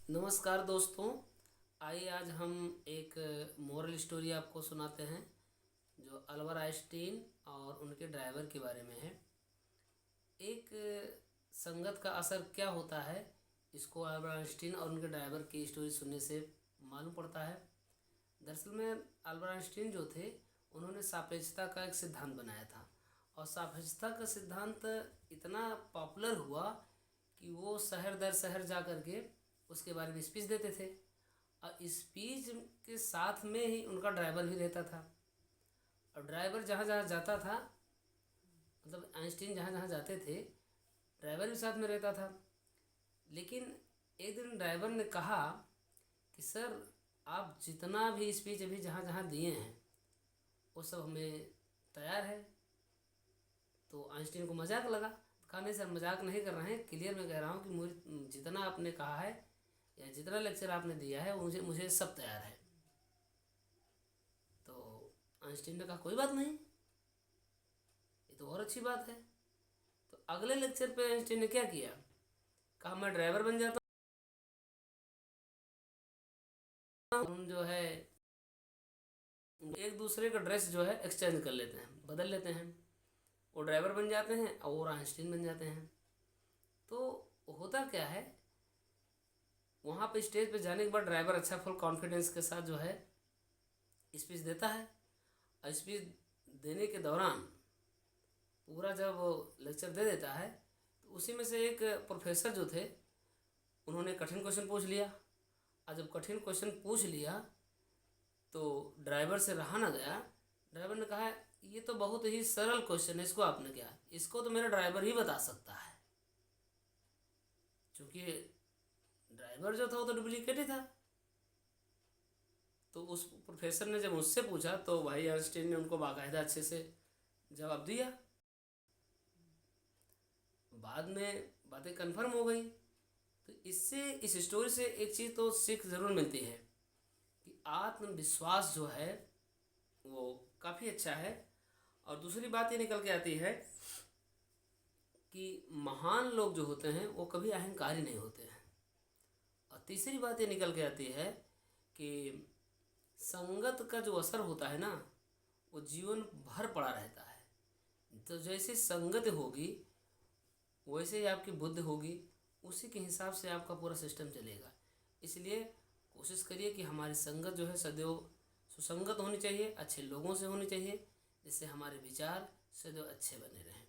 नमस्कार दोस्तों। आइए आज हम एक मोरल स्टोरी आपको सुनाते हैं जो अल्बर्ट आइंस्टीन और उनके ड्राइवर के बारे में है। एक संगत का असर क्या होता है, इसको अल्बर्ट आइंस्टीन और उनके ड्राइवर की स्टोरी सुनने से मालूम पड़ता है। दरअसल में अल्बर्ट आइंस्टीन जो थे, उन्होंने सापेक्षता का एक सिद्धांत बनाया था और सापेक्षता का सिद्धांत इतना पॉपुलर हुआ कि वो शहर दर शहर जा कर के उसके बारे में स्पीच देते थे और स्पीच के साथ में ही उनका ड्राइवर भी रहता था। और ड्राइवर जहाँ जहाँ जाता था, मतलब आइंस्टीन जहाँ जहाँ जाते थे, ड्राइवर भी साथ में रहता था। लेकिन एक दिन ड्राइवर ने कहा कि सर, आप जितना भी स्पीच अभी जहाँ जहाँ दिए हैं वो सब हमें तैयार है। तो आइंस्टीन को मजाक लगा। कहा नहीं सर, मजाक नहीं कर रहे हैं, क्लियर मैं कह रहा हूँ कि मुझे जितना आपने कहा है या जितना लेक्चर आपने दिया है मुझे मुझे सब तैयार है। तो आइंस्टीन ने कहा कोई बात नहीं, ये तो और अच्छी बात है। तो अगले लेक्चर पे आइंस्टीन ने क्या किया, कहा मैं ड्राइवर बन जाता हूँ, हम जो है एक दूसरे का ड्रेस जो है एक्सचेंज कर लेते हैं, बदल लेते हैं। वो ड्राइवर बन जाते हैं और आइंस्टीन बन जाते हैं। तो होता क्या है, वहाँ पे स्टेज पे जाने के बाद ड्राइवर अच्छा फुल कॉन्फिडेंस के साथ जो है स्पीच देता है। और स्पीच देने के दौरान पूरा जब वो लेक्चर दे देता है तो उसी में से एक प्रोफेसर जो थे, उन्होंने कठिन क्वेश्चन पूछ लिया। और जब कठिन क्वेश्चन पूछ लिया तो ड्राइवर से रहा ना गया। ड्राइवर ने कहा ये तो बहुत ही सरल क्वेश्चन है, इसको आपने क्या, इसको तो मेरा ड्राइवर ही बता सकता है। क्योंकि ड्राइवर जो था वो तो डुप्लीकेट ही था। तो उस प्रोफेसर ने जब मुझसे पूछा तो भाई आइंस्टीन ने उनको बाकायदा अच्छे से जवाब दिया। बाद में बातें कंफर्म हो गई। तो इससे, इस स्टोरी से एक चीज़ तो सीख ज़रूर मिलती है कि आत्मविश्वास जो है वो काफ़ी अच्छा है। और दूसरी बात ये निकल के आती है कि महान लोग जो होते हैं वो कभी अहंकारी नहीं होते हैं। और तीसरी बात ये निकल के आती है कि संगत का जो असर होता है ना, वो जीवन भर पड़ा रहता है। तो जैसे संगत होगी वैसे ही आपकी बुद्धि होगी, उसी के हिसाब से आपका पूरा सिस्टम चलेगा। इसलिए कोशिश करिए कि हमारी संगत जो है सदैव सुसंगत होनी चाहिए, अच्छे लोगों से होनी चाहिए, जिससे हमारे विचार सदैव अच्छे बने रहें।